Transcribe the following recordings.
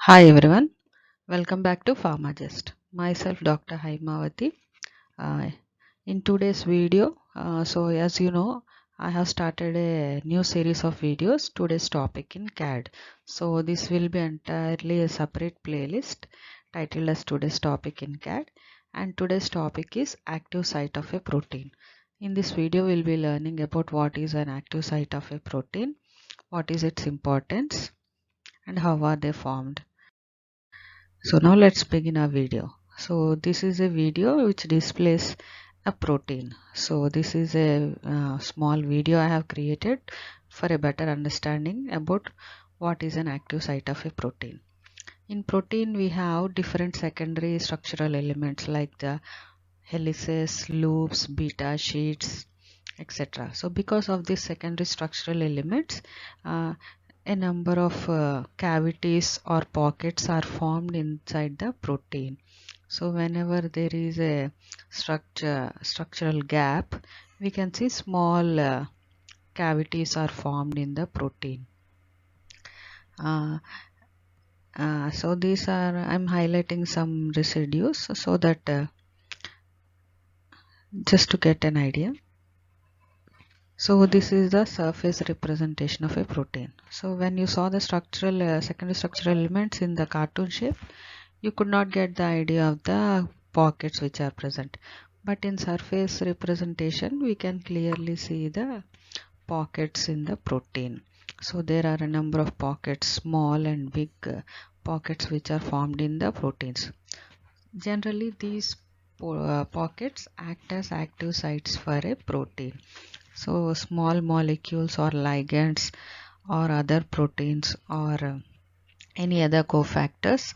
Hi everyone, welcome back to Pharmagist. Myself Dr. Haimavati. Uh, in today's video, as you know, I have started a new series of videos. Today's topic in CAD. So this will be entirely a separate playlist titled as today's topic in CAD. And today's topic is active site of a protein. In this video, we'll be learning about what is an active site of a protein, what is its importance, and how are they formed. So now let's begin our video. So this is a video which displays a protein. So this is a small video I have created for a better understanding about what is an active site of a protein. In protein we have different secondary structural elements like the helices, loops, beta sheets, etc. So because of these secondary structural elements, uh, a number of cavities or pockets are formed inside the protein. So whenever there is a structural gap, we can see small cavities are formed in the protein. Uh, so these are, I'm highlighting some residues so that just to get an idea. So this is the surface representation of a protein. So when you saw the secondary structural elements in the cartoon shape, you could not get the idea of the pockets which are present. But in surface representation, we can clearly see the pockets in the protein. So there are a number of pockets, small and big pockets which are formed in the proteins. Generally, these pockets act as active sites for a protein. So small molecules or ligands or other proteins or any other cofactors,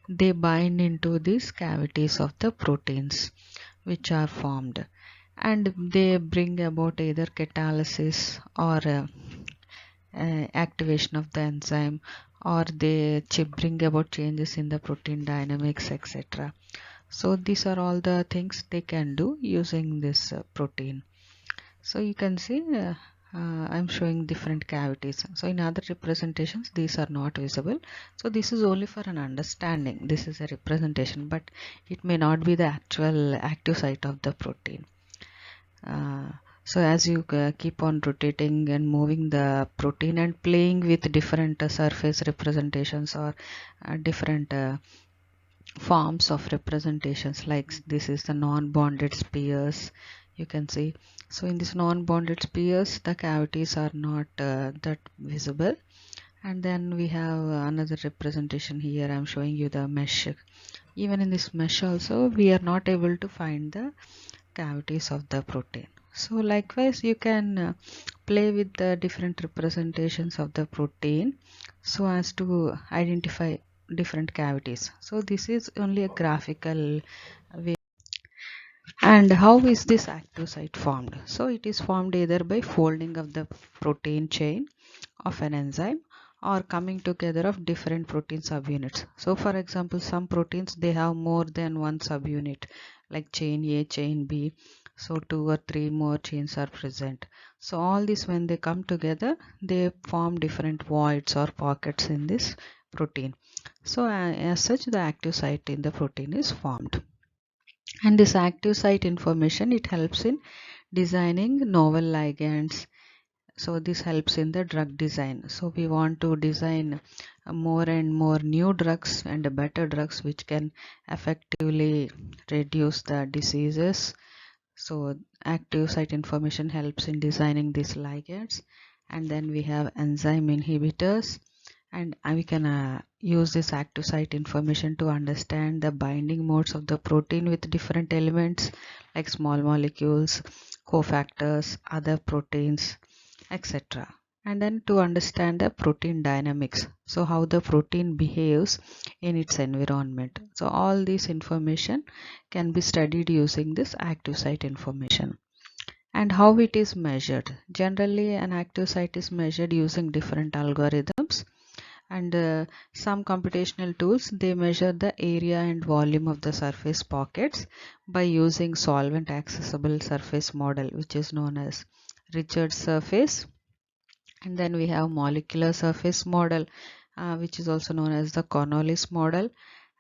they bind into these cavities of the proteins which are formed, and they bring about either catalysis or activation of the enzyme, or they bring about changes in the protein dynamics, etc. So these are all the things they can do using this protein. So you can see I'm showing different cavities. So in other representations these are not visible. So this is only for an understanding. This is a representation, but it may not be the actual active site of the protein. So as you keep on rotating and moving the protein and playing with different surface representations or different forms of representations, like this is the non-bonded spheres, you can see. So in this non-bonded spheres the cavities are not that visible, and then we have another representation. Here I'm showing you the mesh. Even in this mesh also we are not able to find the cavities of the protein. So likewise you can play with the different representations of the protein so as to identify different cavities. So this is only a graphical way. And how is this active site formed? So it is formed either by folding of the protein chain of an enzyme or coming together of different protein subunits. So for example, some proteins they have more than one subunit, like chain A, chain B. So two or three more chains are present. So all this, when they come together, they form different voids or pockets in this protein. So as such, the active site in the protein is formed. And this active site information, it helps in designing novel ligands. So this helps in the drug design. So we want to design more and more new drugs and better drugs which can effectively reduce the diseases. So active site information helps in designing these ligands. And then we have enzyme inhibitors, and we can use this active site information to understand the binding modes of the protein with different elements like small molecules, cofactors, other proteins, etc. And then to understand the protein dynamics, so how the protein behaves in its environment. So all this information can be studied using this active site information. And how it is measured: generally an active site is measured using different algorithms, and some computational tools, they measure the area and volume of the surface pockets by using solvent accessible surface model, which is known as Richard's surface. And then we have molecular surface model, which is also known as the Coriolis model.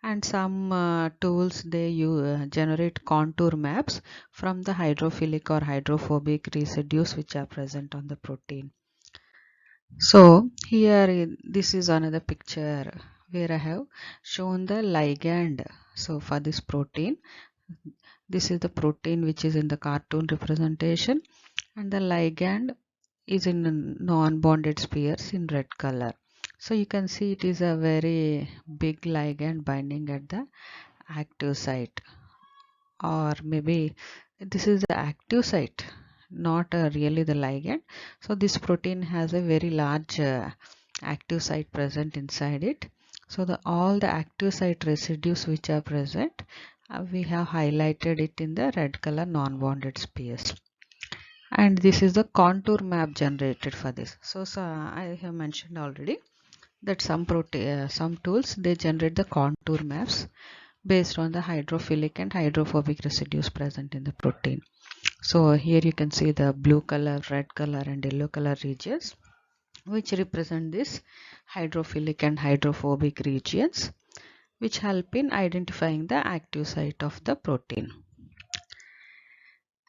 And some tools they generate contour maps from the hydrophilic or hydrophobic residues which are present on the protein. So here this is another picture where I have shown the ligand. So for this protein, this is the protein which is in the cartoon representation, and the ligand is in non-bonded spheres in red color. So you can see it is a very big ligand binding at the active site, or maybe this is the active site, not really the ligand. So this protein has a very large active site present inside it. So all the active site residues which are present, we have highlighted it in the red color non-bonded spheres. And this is the contour map generated for this. So I have mentioned already that some tools they generate the contour maps based on the hydrophilic and hydrophobic residues present in the protein. So here you can see the blue color, red color and yellow color regions which represent this hydrophilic and hydrophobic regions, which help in identifying the active site of the protein.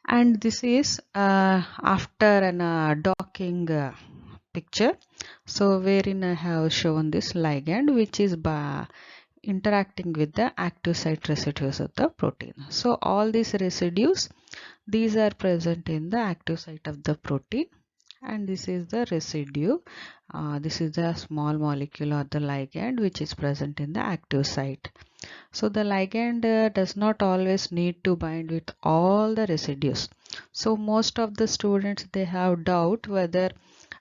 And this is after an docking picture, so wherein I have shown this ligand which is by interacting with the active site residues of the protein. So all these residues, these are present in the active site of the protein, and this is the residue. This is the small molecule or the ligand which is present in the active site. So the ligand does not always need to bind with all the residues. So most of the students they have doubt whether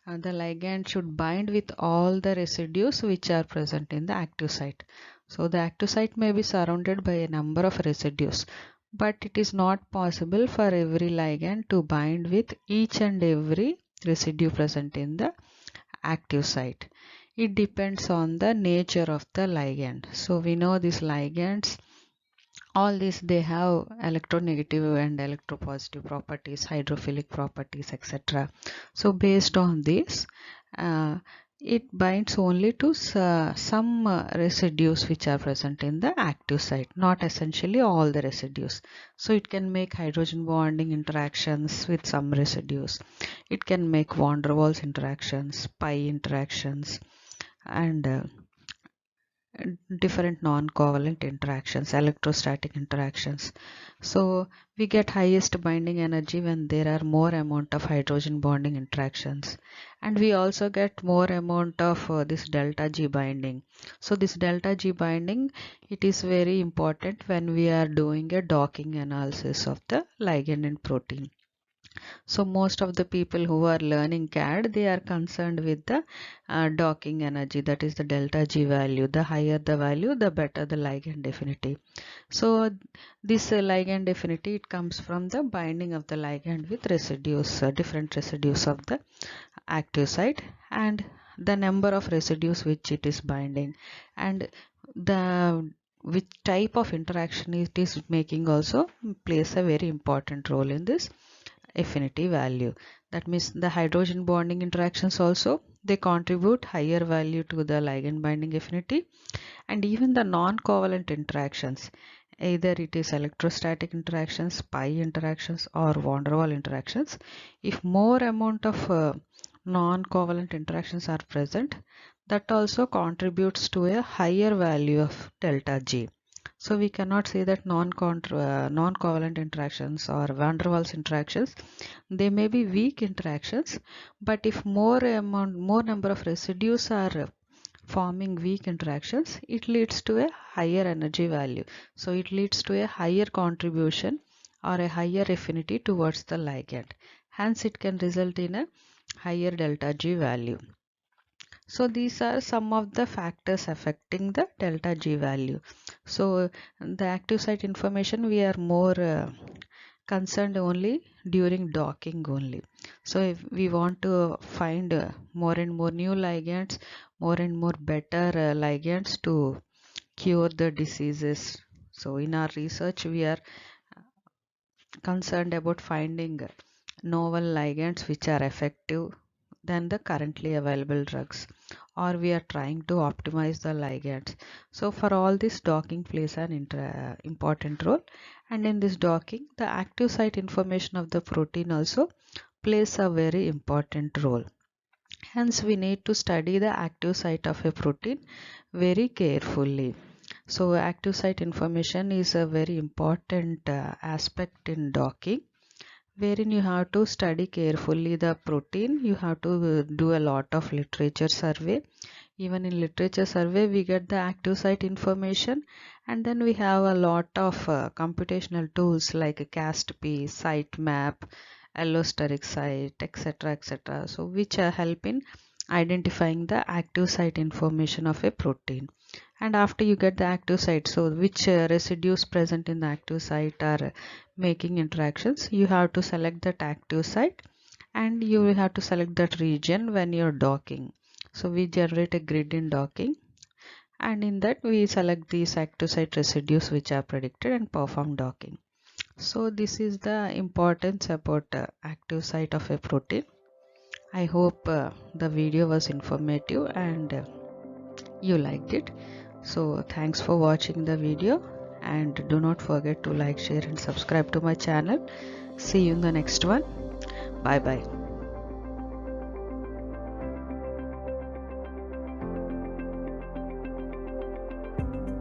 the ligand should bind with all the residues which are present in the active site. So the active site may be surrounded by a number of residues, but it is not possible for every ligand to bind with each and every residue present in the active site. It depends on the nature of the ligand. So we know these ligands, all these they have electronegative and electropositive properties, hydrophilic properties, etc. So based on this, uh, it binds only to some residues which are present in the active site, not essentially all the residues. So it can make hydrogen bonding interactions with some residues. It can make van der Waals interactions, pi interactions, and different non-covalent interactions, electrostatic interactions. So we get highest binding energy when there are more amount of hydrogen bonding interactions, and we also get more amount of this delta G binding. So this delta G binding, it is very important when we are doing a docking analysis of the ligand and protein. So most of the people who are learning CAD, they are concerned with the docking energy, that is the delta G value. The higher the value, the better the ligand affinity. So this ligand affinity, it comes from the binding of the ligand with residues, different residues of the active site, and the number of residues which it is binding, and the which type of interaction it is making also plays a very important role in this affinity value. That means the hydrogen bonding interactions also they contribute higher value to the ligand binding affinity, and even the non-covalent interactions, either it is electrostatic interactions, pi interactions or van der Waals interactions. If more amount of non-covalent interactions are present, that also contributes to a higher value of delta G. So we cannot say that non-covalent interactions or van der Waals interactions, they may be weak interactions, but if more number of residues are forming weak interactions, it leads to a higher energy value. So it leads to a higher contribution or a higher affinity towards the ligand. Hence it can result in a higher delta G value. So these are some of the factors affecting the delta G value. So the active site information we are more concerned only during docking only. So if we want to find more and more new ligands, more and more better ligands to cure the diseases. So in our research we are concerned about finding novel ligands which are effective, than the currently available drugs, or we are trying to optimize the ligands. So for all this, docking plays an important role, and in this docking the active site information of the protein also plays a very important role. Hence we need to study the active site of a protein very carefully. So active site information is a very important aspect in docking, wherein you have to study carefully the protein. You have to do a lot of literature survey. Even in literature survey we get the active site information, and then we have a lot of computational tools like cast-p, sitemap, allosteric site, etc, etc, so which help in identifying the active site information of a protein. And after you get the active site, so which residues present in the active site are making interactions, you have to select that active site, and you will have to select that region when you're docking. So we generate a grid in docking, and in that we select these active site residues which are predicted and perform docking. So this is the importance about active site of a protein. I hope the video was informative and you liked it. So thanks for watching the video, and do not forget to like, share and subscribe to my channel. See you in the next one. Bye bye.